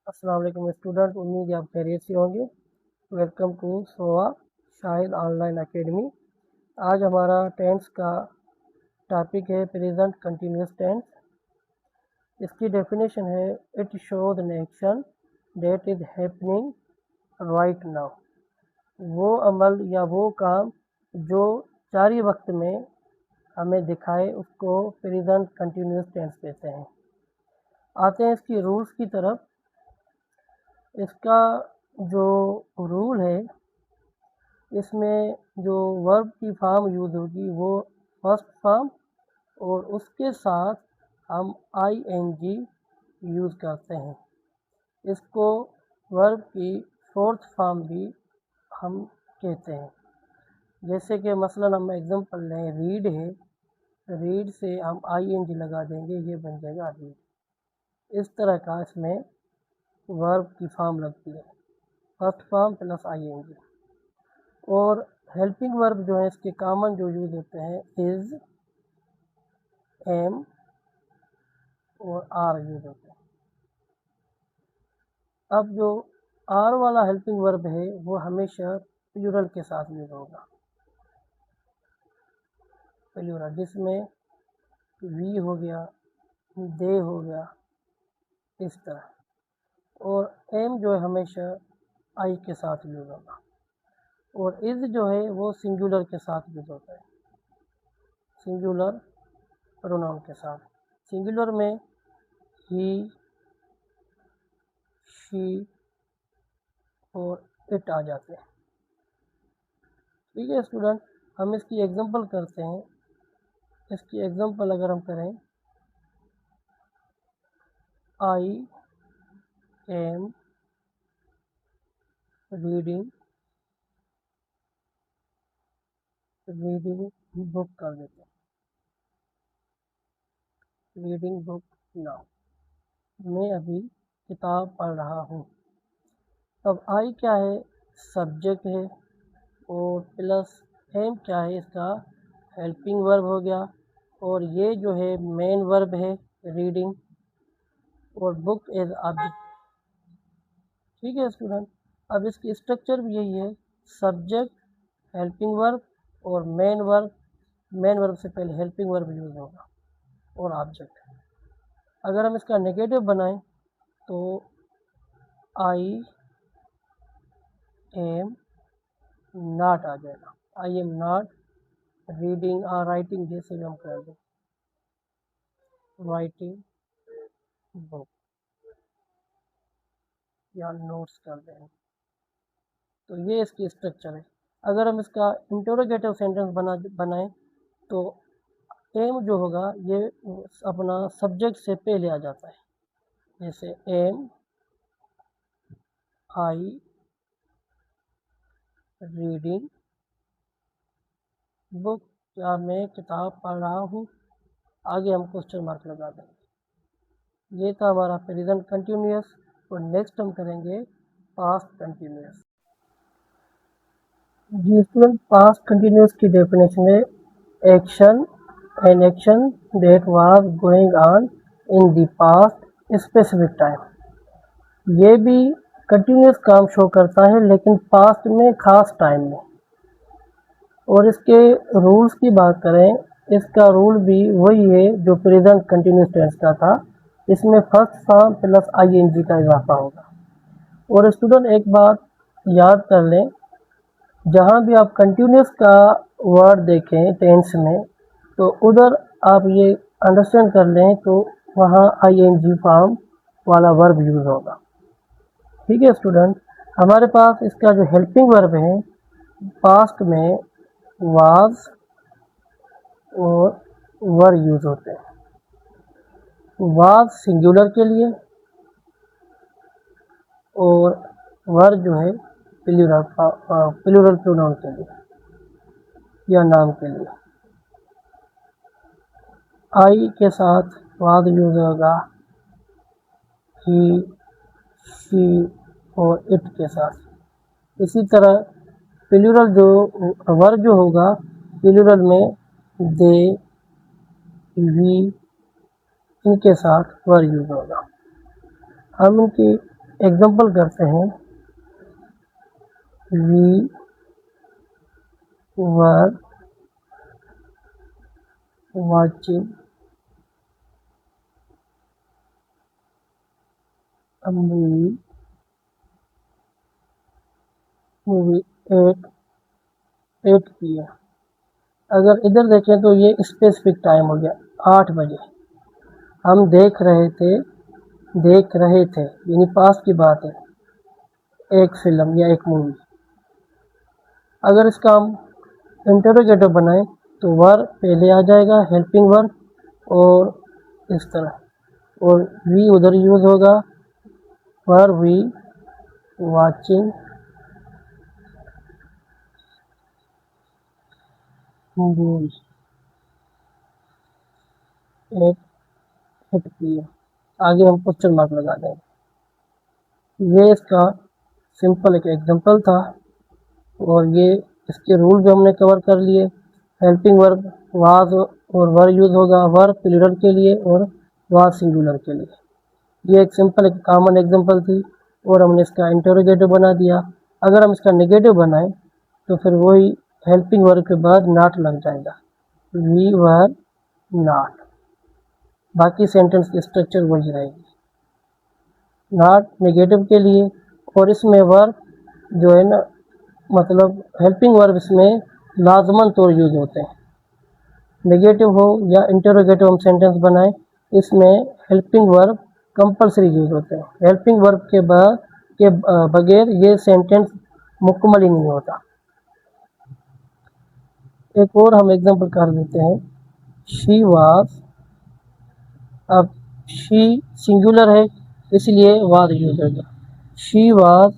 अस्सलाम वालेकुम स्टूडेंट, उम्मीद है आप खैरियत से होंगे। वेलकम टू सोआ शाहिद ऑनलाइन एकेडमी। आज हमारा टेंस का टॉपिक है प्रेजेंट कंटिन्यूस टेंस। इसकी डेफिनेशन है it shows an action that is happening right now. वो अमल या वो काम जो जारी वक्त में हमें दिखाए उसको प्रेजेंट कंटिन्यूस टेंस कहते हैं। आते हैं इसकी रूल्स की तरफ। इसका जो रूल है, इसमें जो वर्ब की फॉर्म यूज़ होगी वो फर्स्ट फॉर्म और उसके साथ हम आईएनजी यूज़ करते हैं। इसको वर्ब की फोर्थ फॉर्म भी हम कहते हैं। जैसे कि मसलन हम एग्जांपल लें, रीड है, रीड से हम आईएनजी लगा देंगे, ये बन जाएगा रीड। इस तरह का इसमें वर्ब की फॉर्म लगती है, फर्स्ट फॉर्म प्लस आईएनजी। और हेल्पिंग वर्ब जो है इसके कॉमन जो यूज़ होते हैं इज़, एम और आर यूज़ होते हैं। अब जो आर वाला हेल्पिंग वर्ब है वो हमेशा प्लूरल के साथ यूज़ होगा, प्लूरल, जिसमें वी हो गया, दे हो गया, इस तरह। और एम जो है हमेशा आई के साथ यूज़ होगा। और इज़ जो है वो सिंगुलर के साथ यूज़ होता है, सिंगुलर प्रोनाउन के साथ। सिंगुलर में ही, शी और इट आ जाते हैं। ठीक है स्टूडेंट, हम इसकी एग्जांपल करते हैं। इसकी एग्जांपल अगर हम करें, आई एम रीडिंग बुक कर देते हैं, रीडिंग बुक नाउ, मैं अभी किताब पढ़ रहा हूँ। अब आई क्या है, सब्जेक्ट है, और प्लस एम क्या है, इसका हेल्पिंग वर्ब हो गया, और ये जो है मेन वर्ब है रीडिंग, और बुक एज ऑब्जेक्ट। ठीक है स्टूडेंट, अब इसकी स्ट्रक्चर भी यही है, सब्जेक्ट, हेल्पिंग वर्ब और मेन वर्ब। मेन वर्ब से पहले हेल्पिंग वर्ब यूज़ होगा और ऑब्जेक्ट। अगर हम इसका नेगेटिव बनाएं तो आई एम नॉट आ जाएगा, आई एम नॉट रीडिंग और राइटिंग, जैसे भी हम कर दें, राइटिंग बुक या नोट्स कर दें। तो ये इसकी स्ट्रक्चर है। अगर हम इसका इंटरोगेटिव सेंटेंस बनाएं तो एम जो होगा ये अपना सब्जेक्ट से पहले आ जाता है, जैसे एम आई रीडिंग बुक, क्या मैं किताब पढ़ रहा हूँ। आगे हम क्वेश्चन मार्क लगा देंगे। ये था हमारा प्रेजेंट कंटिन्यूअस, और नेक्स्ट हम करेंगे पास्ट कंटिन्यूअस। जी स्टूडेंट, पास्ट कंटिन्यूअस की डेफिनेशन है action, an action that was going on in the past specific time. ये भी कंटिन्यूअस काम शो करता है लेकिन पास्ट में, खास टाइम में। और इसके रूल्स की बात करें, इसका रूल भी वही है जो प्रेजेंट कंटिन्यूअस टेंस का था। इसमें फर्स्ट फॉर्म प्लस आईएनजी का इजाफा होगा। और स्टूडेंट एक बात याद कर लें, जहाँ भी आप कंटिन्यूअस का वर्ड देखें टेंस में, तो उधर आप ये अंडरस्टैंड कर लें तो वहाँ आईएनजी फॉर्म वाला वर्ब यूज़ होगा। ठीक है स्टूडेंट, हमारे पास इसका जो हेल्पिंग वर्ब है, पास्ट में वाज और वर यूज़ होते हैं। वाज सिंगुलर के लिए और वर जो है प्लूरल प्रोनाउन के लिए या नाम के लिए। आई के साथ वाज यूज़ होगा, ही, शी और इट के साथ। इसी तरह प्लूरल जो वर जो होगा, प्लूरल में दे, वी, इनके साथ वर यूज़ होगा। हम इनकी एग्जांपल करते हैं, we were watching a movie at 8 PM। अगर इधर देखें तो ये स्पेसिफिक टाइम हो गया 8 बजे। हम देख रहे थे यानी पास की बात है, एक फिल्म या एक मूवी। अगर इसका हम इंटरोगेटिव बनाएं तो वर्ब पहले आ जाएगा, हेल्पिंग वर्ब, और इस तरह, और वी उधर यूज़ होगा, were we watching movie at 8 PM। आगे हम क्वेश्चन मार्क लगा देंगे। ये इसका सिंपल एक एग्जांपल था, और ये इसके रूल भी हमने कवर कर लिए। हेल्पिंग वर्ब वाज और वर यूज़ होगा, वर प्लूरल के लिए और वाज सिंगुलर के लिए। ये एक सिंपल एक कॉमन एग्जांपल थी, और हमने इसका इंटरोगेटिव बना दिया। अगर हम इसका नेगेटिव बनाएं तो फिर वही हेल्पिंग वर्ब के बाद नॉट लग जाएगा, वी वर नॉट। बाकी सेंटेंस की स्ट्रक्चर वही रहेगी, नॉट नेगेटिव के लिए, और इसमें वर्ब जो है ना, मतलब हेल्पिंग वर्ब इसमें लाजमन तौर यूज़ होते हैं। नेगेटिव हो या इंटरोगेटिव हम सेंटेंस बनाएं, इसमें हेल्पिंग वर्ब कंपलसरी यूज़ होते हैं। हेल्पिंग वर्ब के बगैर ये सेंटेंस मुकम्मल ही नहीं होता। एक और हम एग्जांपल कर देते हैं, शी वाज। अब शी सिंगुलर है इसलिए वाज यूज होगा, शी वाज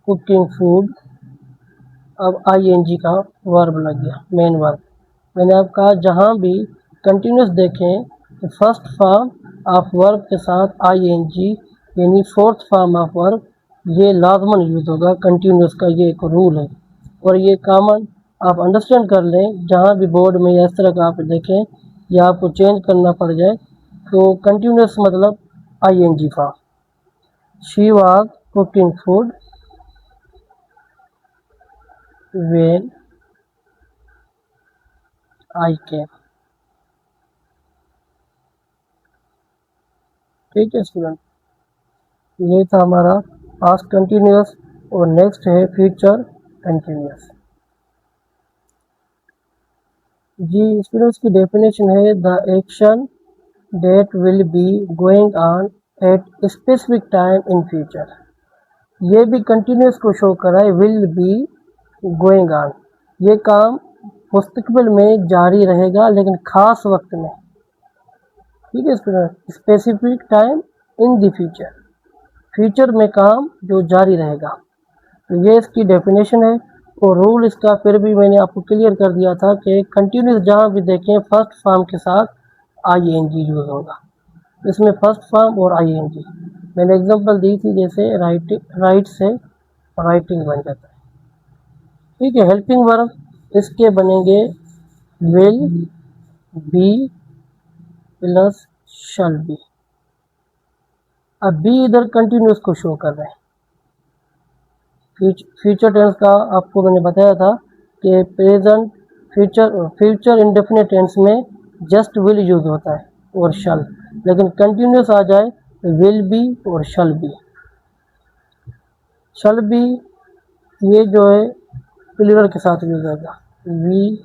कुकिंग फूड। अब ING का वर्ब लग गया, मेन वर्ब। मैंने अब कहा जहाँ भी कंटिन्यूस देखें तो फर्स्ट फॉर्म ऑफ वर्ब के साथ ING यानी फोर्थ फॉर्म ऑफ वर्ब ये लाजमन यूज़ होगा। कंटिन्यूस का ये एक रूल है, और ये कॉमन आप अंडरस्टैंड कर लें। जहाँ भी बोर्ड में या इस तरह का आप देखें या आपको चेंज करना पड़ जाए तो कंटिन्यूस मतलब ING form. She was cooking food when I came। ठीक है स्टूडेंट, ये था हमारा पास्ट कंटिन्यूस, और नेक्स्ट है फ्यूचर कंटिन्यूस। जी स्टूडेंट्स की डेफिनेशन है, the action that will be going on at specific time in future. ये भी कंटिन्यूस को शो कर रहा है, विल बी गोइंग ऑन, ये काम मुस्तकबिल में जारी रहेगा लेकिन ख़ास वक्त में। ठीक है student, specific time in the future, future में काम जो जारी रहेगा। तो ये इसकी डेफिनेशन है, और रूल इसका फिर भी मैंने आपको क्लियर कर दिया था कि कंटिन्यूस जहाँ भी देखें फर्स्ट फॉर्म के साथ ING यूज़ होगा। इसमें फर्स्ट फॉर्म और ING मैंने एग्जांपल दी थी, जैसे राइट से राइटिंग बन जाता है। ठीक है, हेल्पिंग वर्ब इसके बनेंगे will be plus shall B. अब बी इधर कंटिन्यूस को शो कर रहे हैं। फ्यूचर टेंस का आपको मैंने बताया था कि प्रेजेंट फ्यूचर इंडेफिनिट टेंस में जस्ट विल यूज होता है और शल, लेकिन कंटिन्यूस आ जाए तो विल बी और शल बी। शल बी ये जो है प्लूरल के साथ यूज होगा, वी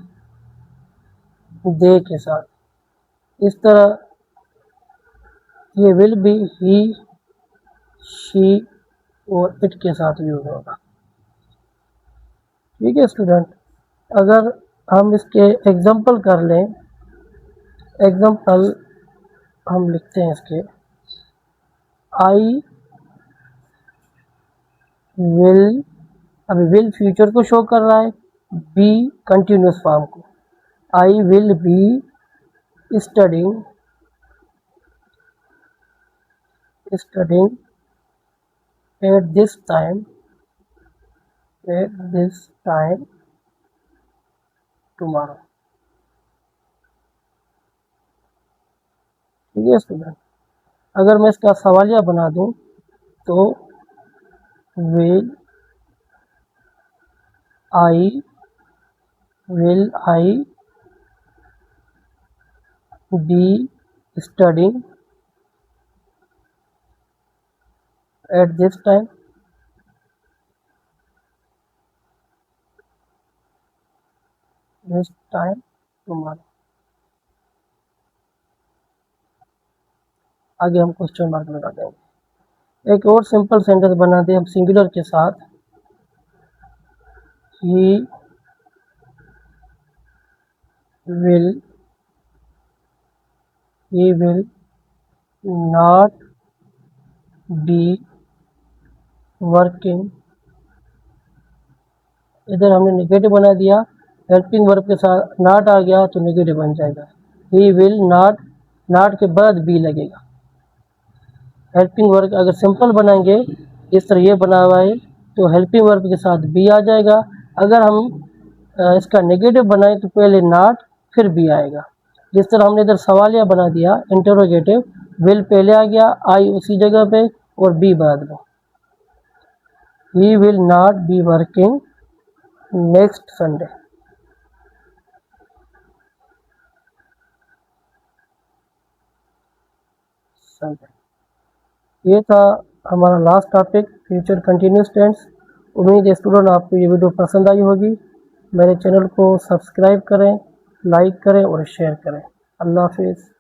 दे के साथ। इस तरह ये विल बी ही शी और इट के साथ यूज होगा। ठीक है स्टूडेंट, अगर हम इसके एग्जाम्पल कर लें, एग्जाम्पल हम लिखते हैं इसके, आई विल, अभी विल फ्यूचर को शो कर रहा है, बी कंटिन्यूस फॉर्म को। I will be studying at this time tomorrow. ठीक है स्टूडेंट, अगर मैं इसका सवालिया बना दूं तो will I be studying at this time? This time tomorrow. आगे हम क्वेश्चन मार्क लगा देंगे। एक और सिंपल सेंटेंस बनाते हैं हम सिंगुलर के साथ। ही विल नॉट बी वर्किंग। इधर हमने नेगेटिव बना दिया, हेल्पिंग वर्ब के साथ नॉट आ गया तो नेगेटिव बन जाएगा। ही विल नॉट के बाद बी लगेगा। हेल्पिंग वर्ब अगर सिंपल बनाएंगे इस तरह ये बना हुआ है तो हेल्पिंग वर्ब के साथ बी आ जाएगा। अगर हम इसका नेगेटिव बनाएं तो पहले नॉट फिर बी आएगा। जिस तरह हमने इधर सवालिया बना दिया इंटरोगेटिव, विल पहले आ गया, आई उसी जगह पे और बी बाद में। He will not be working next Sunday. ये था हमारा last topic, future continuous tense. उम्मीद है स्टूडेंट आपको ये वीडियो पसंद आई होगी। मेरे चैनल को सब्सक्राइब करें, लाइक करें और शेयर करें। अल्लाह हाफिज़।